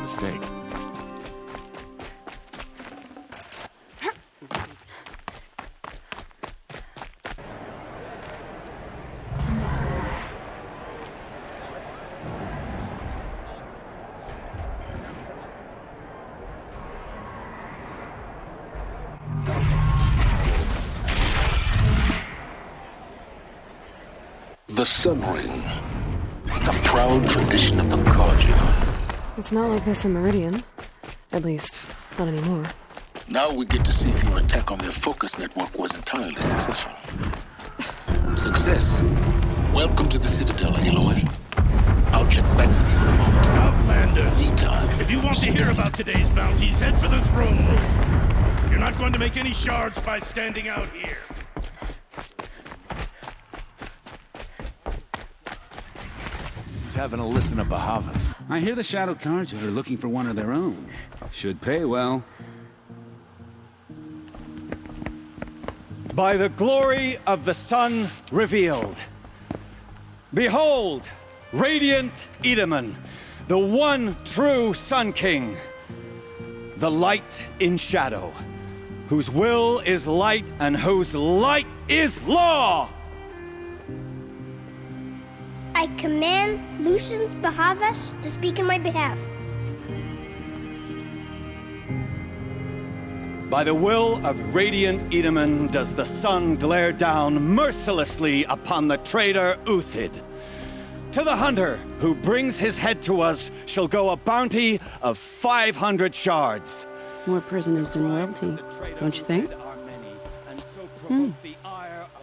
mistake. The Sun Ring, the proud tradition of the Carja. It's not like this in Meridian. At least, not anymore. Now we get to see if your attack on their focus network was entirely successful. Success. Welcome to the Citadel, Aloy. I'll check back with you in a moment. Outlanders! Meantime, If you want to hear about today's bounties, head for the throne room. You're not going to make any shards by standing out here. Having a listen to Bahavas. I hear the Shadow Carja are looking for one of their own. Should pay well. By the glory of the sun revealed. Behold, radiant Edaman, the one true Sun King. The light in shadow, whose will is light and whose light is law! I command Lucius Bahavas to speak in my behalf. By the will of radiant Edaman does the sun glare down mercilessly upon the traitor Uthid. To the hunter who brings his head to us shall go a bounty of 500 shards. More prisoners than royalty, don't you think?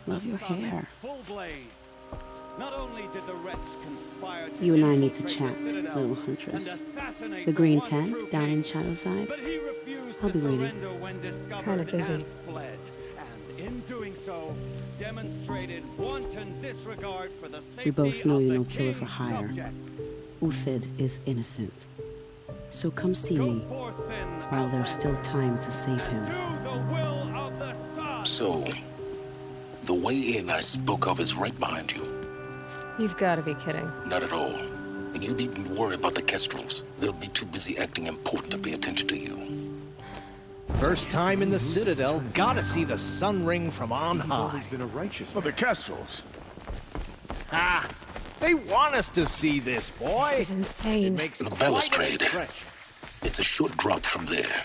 Love your hair. Not only did the wretch conspire to You and I need to chat, little huntress. The green tent down in Shadowside. but he refused I'll to be waiting. surrender when discovered Kinda busy. and fled. And in doing so, demonstrated wanton disregard for the safety We both know of you're the no killer for king's hire. subjects. Uthid is innocent. So come see me Go forth then, while there's still time to save him. do the will of the sun. So, the way in I spoke of is right behind you. You've got to be kidding. Not at all. And you needn't worry about the Kestrels. They'll be too busy acting important to pay attention to you. First time in the Citadel, gotta see the Sun Ring from on high. Always been a righteous Well, the Kestrels. Ah, they want us to see this, boy. This is insane. Makes The quite an balustrade. impression. It's a short drop from there.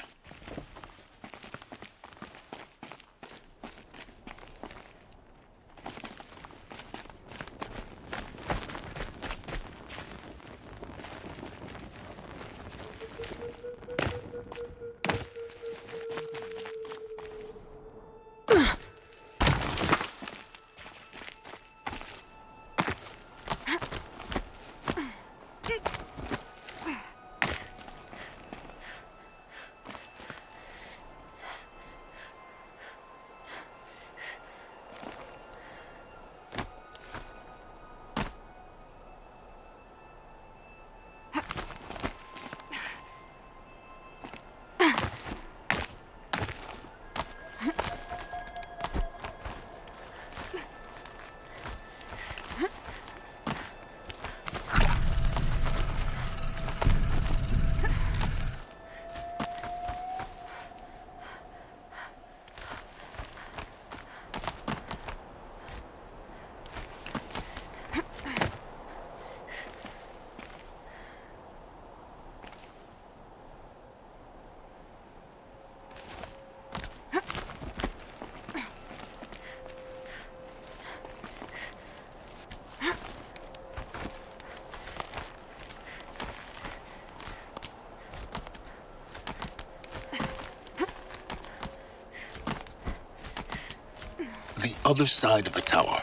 The other side of the tower.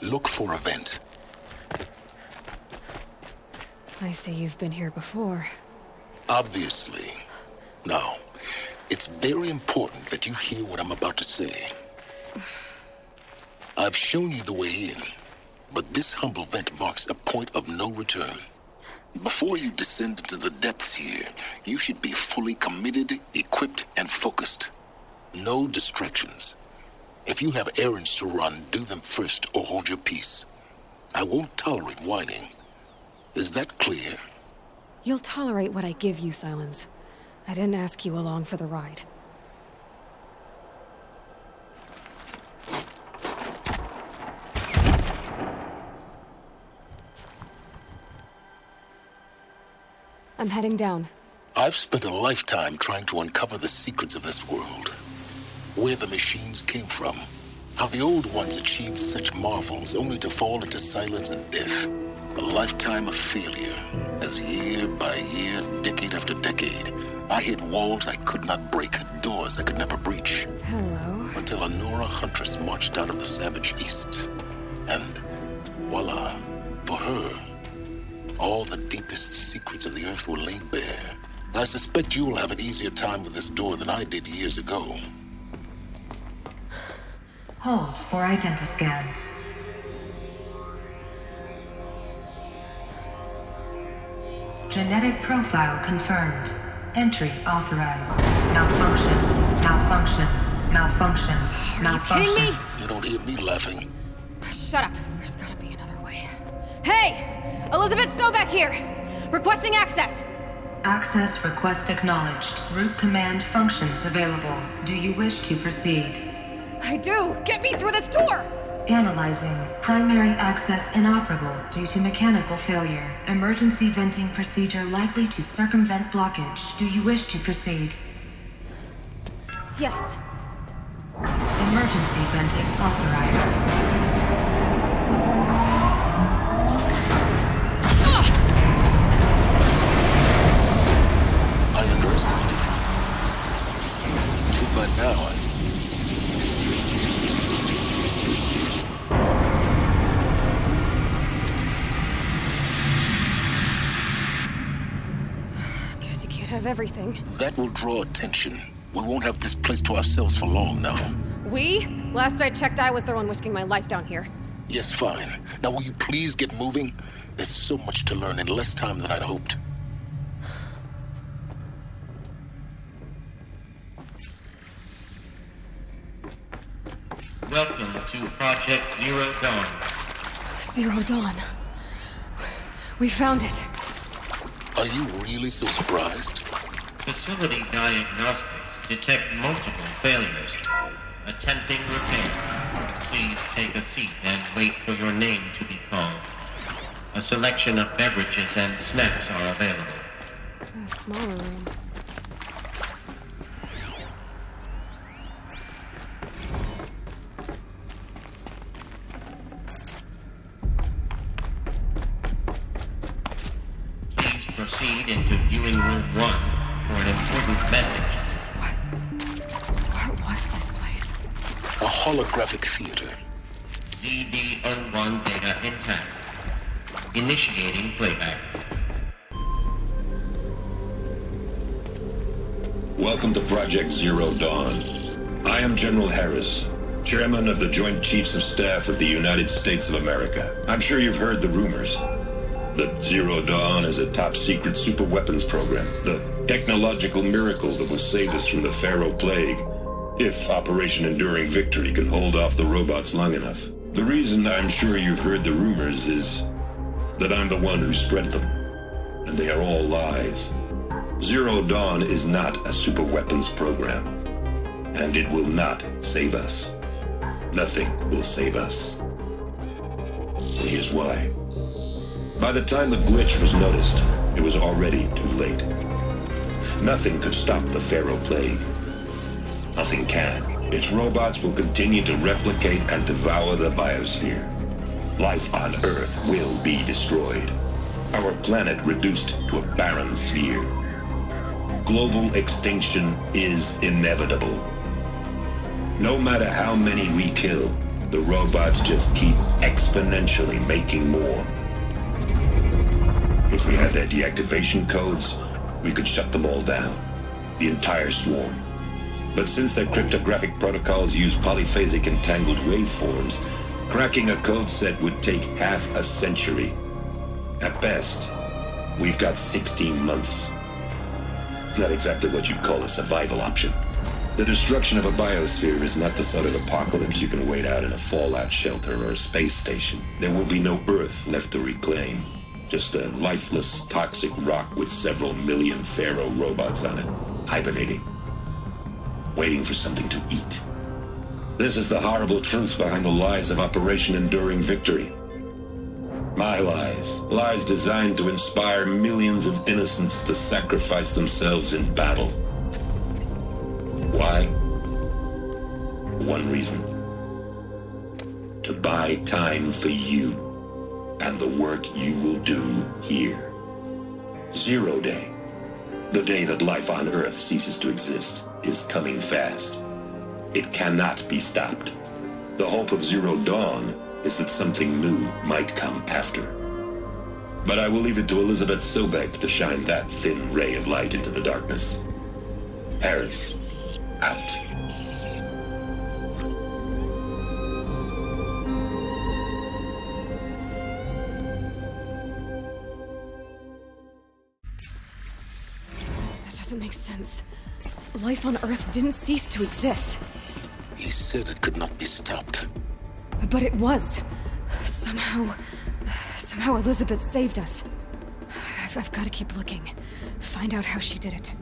Look for a vent. I see you've been here before. Obviously. Now, it's very important that you hear what I'm about to say. I've shown you the way in, but this humble vent marks a point of no return. Before you descend into the depths here, you should be fully committed, equipped, and focused. No distractions. If you have errands to run, do them first or hold your peace. I won't tolerate whining. Is that clear? You'll tolerate what I give you, Silence. I didn't ask you along for the ride. I'm heading down. I've spent a lifetime trying to uncover the secrets of this world. Where the machines came from. How the old ones achieved such marvels only to fall into silence and death. A lifetime of failure, as year by year, decade after decade, I hit walls I could not break, doors I could never breach. Hello. Until a Nora huntress marched out of the savage east. And voila, for her, all the deepest secrets of the earth were laid bare. I suspect you'll have an easier time with this door than I did years ago. Hold for identiscan. Genetic profile confirmed. Entry authorized. Malfunction. Malfunction. Malfunction. Malfunction. Are you kidding me? You don't hear me laughing. Shut up. There's gotta be another way. Hey! Elizabeth Sobeck here! Requesting access! Access request acknowledged. Root command functions available. Do you wish to proceed? I do! Get me through this door! Analyzing. Primary access inoperable due to mechanical failure. Emergency venting procedure likely to circumvent blockage. Do you wish to proceed? Yes. Emergency venting authorized. I underestimated you. See, by now, Guess you can't have everything. that will draw attention. We won't have this place to ourselves for long now. We? Last I checked, I was the one risking my life down here. Yes, fine. Now will you please get moving? There's so much to learn in less time than I'd hoped. Welcome to Project Zero Dawn. Zero Dawn. We found it. Are you really so surprised? Facility diagnostics detect multiple failures. Attempting repair. Please take a seat and wait for your name to be called. A selection of beverages and snacks are available. A smaller room. Please proceed into viewing room 1 for an important message. What was this place? A holographic theater. ZD-01 data intact. Initiating playback. Welcome to Project Zero Dawn. I am General Harris, Chairman of the Joint Chiefs of Staff of the United States of America. I'm sure you've heard the rumors that Zero Dawn is a top-secret superweapons program, the technological miracle that will save us from the Pharaoh Plague, if Operation Enduring Victory can hold off the robots long enough. The reason I'm sure you've heard the rumors is that I'm the one who spread them, and they are all lies. Zero Dawn is not a superweapons program, and it will not save us. Nothing will save us. And here's why. By the time the glitch was noticed, it was already too late. Nothing could stop the Pharaoh Plague. Nothing can. Its robots will continue to replicate and devour the biosphere. Life on Earth will be destroyed. Our planet reduced to a barren sphere. Global extinction is inevitable. No matter how many we kill, the robots just keep exponentially making more. If we had their deactivation codes, we could shut them all down. The entire swarm. But since their cryptographic protocols use polyphasic entangled waveforms, cracking a code set would take half a century. At best, we've got 16 months. Not exactly what you'd call a survival option. The destruction of a biosphere is not the sort of apocalypse you can wait out in a fallout shelter or a space station. There will be no Earth left to reclaim. Just a lifeless, toxic rock with several million Pharaoh robots on it, hibernating, waiting for something to eat. This is the horrible truth behind the lies of Operation Enduring Victory. My lies. Lies designed to inspire millions of innocents to sacrifice themselves in battle. Why? One reason. To buy time for you and the work you will do here. Zero Day, the day that life on Earth ceases to exist, is coming fast. It cannot be stopped. The hope of Zero Dawn is that something new might come after. But I will leave it to Elizabeth Sobek to shine that thin ray of light into the darkness. Harris, out. That doesn't make sense. Life on Earth didn't cease to exist. He said it could not be stopped. But it was. Somehow Elizabeth saved us. I've got to keep looking. Find out how she did it.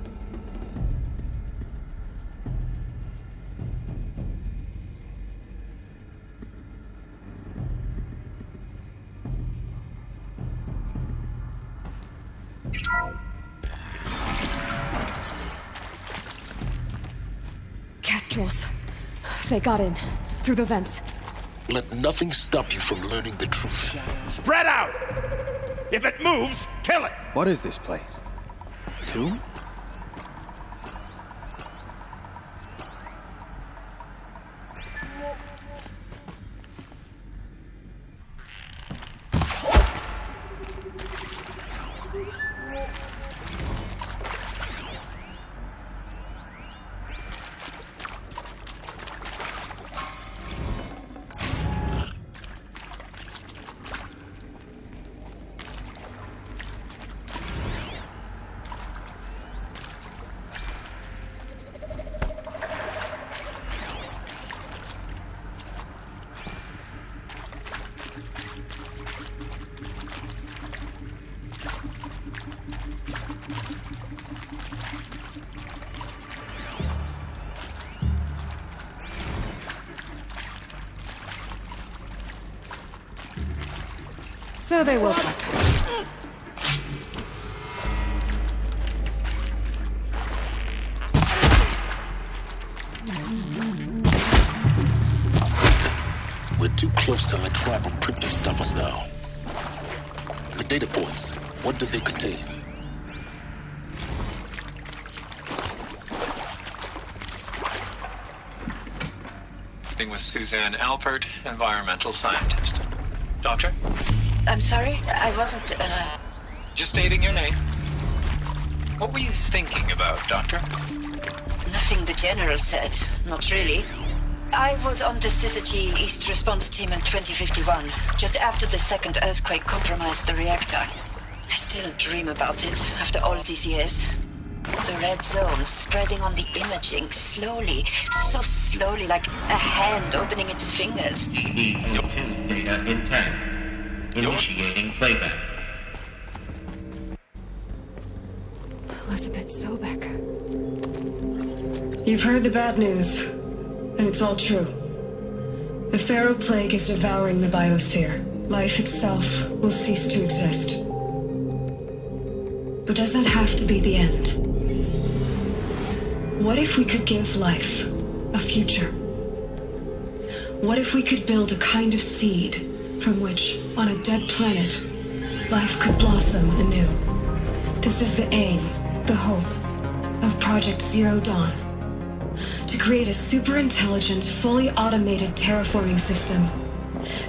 Kestrels. They got in. Through the vents. Let nothing stop you from learning the truth. Spread out! If it moves, kill it! What is this place? Tomb? So they woke up. We're too close to the tribal crypt to stop us now. The data points, what did they contain? With Suzanne Alpert, environmental scientist. Doctor? I'm sorry, I wasn't, Just stating your name. What were you thinking about, Doctor? Nothing the General said, not really. I was on the Syzygy East Response Team in 2051, just after the second earthquake compromised the reactor. I still dream about it, after all these years. The red zone spreading on the imaging, slowly, so slowly, like a hand opening its fingers. CD02 data intact. Initiating playback. Elizabeth Sobek. You've heard the bad news, and it's all true. The Pharaoh Plague is devouring the biosphere. Life itself will cease to exist. But does that have to be the end? What if we could give life a future? What if we could build a kind of seed from which, on a dead planet, life could blossom anew? This is the aim, the hope, of Project Zero Dawn. To create a super-intelligent, fully automated terraforming system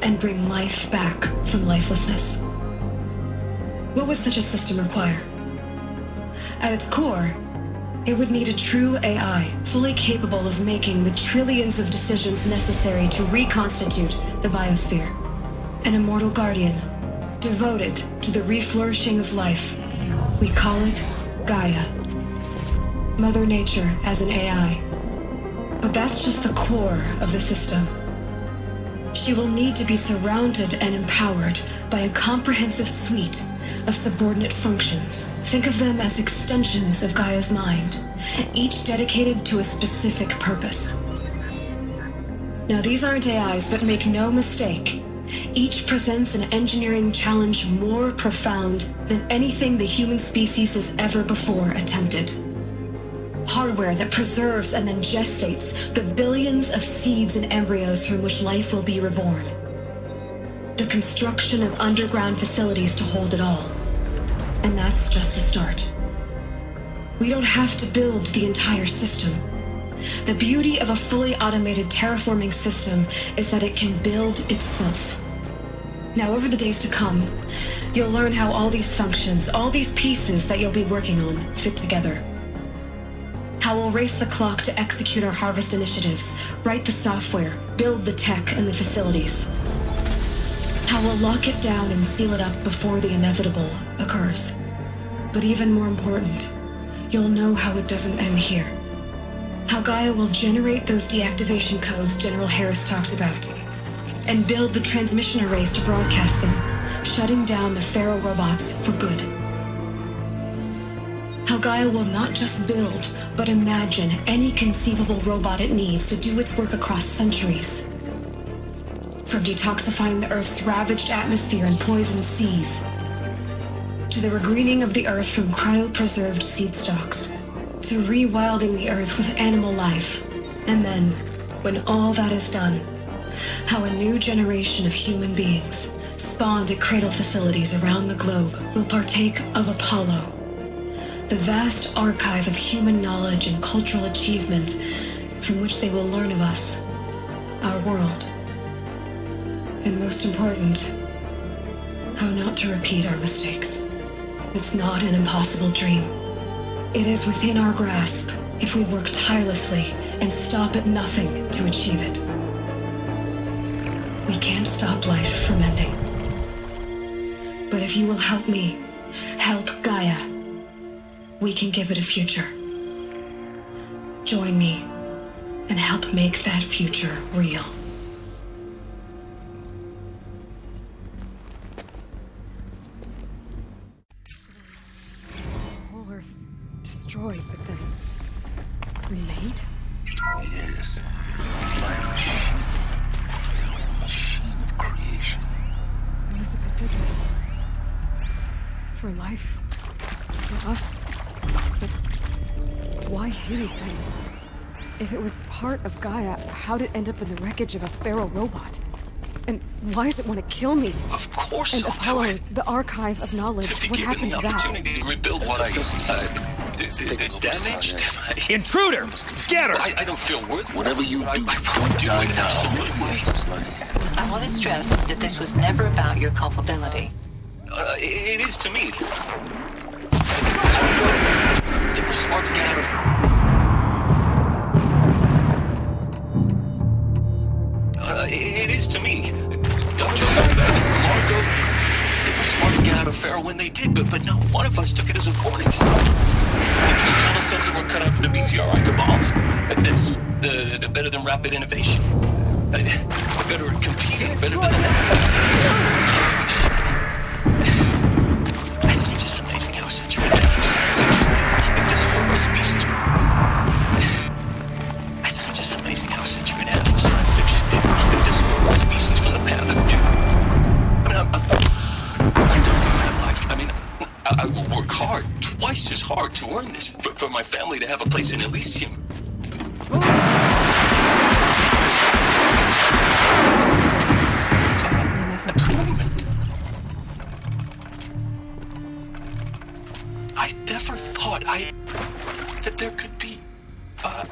and bring life back from lifelessness. What would such a system require? At its core, it would need a true AI, fully capable of making the trillions of decisions necessary to reconstitute the biosphere. An immortal guardian, devoted to the reflourishing of life. We call it Gaia. Mother Nature as an AI. But that's just the core of the system. She will need to be surrounded and empowered by a comprehensive suite of subordinate functions. Think of them as extensions of Gaia's mind, each dedicated to a specific purpose. Now, these aren't AIs, but make no mistake, each presents an engineering challenge more profound than anything the human species has ever before attempted. Hardware that preserves and then gestates the billions of seeds and embryos from which life will be reborn. The construction of underground facilities to hold it all. And that's just the start. We don't have to build the entire system. The beauty of a fully automated terraforming system is that it can build itself. Now, over the days to come, you'll learn how all these functions, all these pieces that you'll be working on, fit together. How we'll race the clock to execute our harvest initiatives, write the software, build the tech and the facilities. How we'll lock it down and seal it up before the inevitable occurs. But even more important, you'll know how it doesn't end here. How Gaia will generate those deactivation codes General Harris talked about, and build the transmission arrays to broadcast them, shutting down the Pharaoh robots for good. How Gaia will not just build, but imagine any conceivable robot it needs to do its work across centuries. From detoxifying the Earth's ravaged atmosphere and poisoned seas, to the regreening of the Earth from cryopreserved seed stalks, to rewilding the Earth with animal life. And then, when all that is done, how a new generation of human beings, spawned at cradle facilities around the globe, will partake of Apollo, the vast archive of human knowledge and cultural achievement from which they will learn of us, our world. And most important, how not to repeat our mistakes. It's not an impossible dream. It is within our grasp if we work tirelessly and stop at nothing to achieve it. We can't stop life from ending. But if you will help me, help Gaia, we can give it a future. Join me and help make that future real. Destroyed, but then remade? Yes. My machine. Machine of creation. Elizabeth did this. For life. For us. But why Hades then? If it was part of Gaia, how did it end up in the wreckage of a Pharaoh robot? And why does it want to kill me? Of course And I'll Apollo, do it. the archive of knowledge, To be what given happened the to that? opportunity to rebuild what the damage. Intruder! Get her! I don't feel worthy. Whatever you do, I don't do die it now. I want to stress that this was never about your culpability. It is to me. They were smart to get out of. It is to me. Don't just say that. Marco, they were smart to get out of Pharaoh when they did, but not one of us took it as a warning sign. They just told ourselves that we're cut out for the meteorite cabals. That's the better than rapid innovation. The better at competing, better than the next. It's just amazing how such a if this were a species. It's just amazing how such an animal science fiction did. If this were a species from the path of duty. I don't know my life. I mean, I will work hard, twice as hard to earn this, for my family to have a place in Elysium. Atonement. I never thought that there could be, I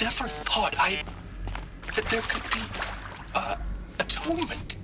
never thought that there could be, atonement.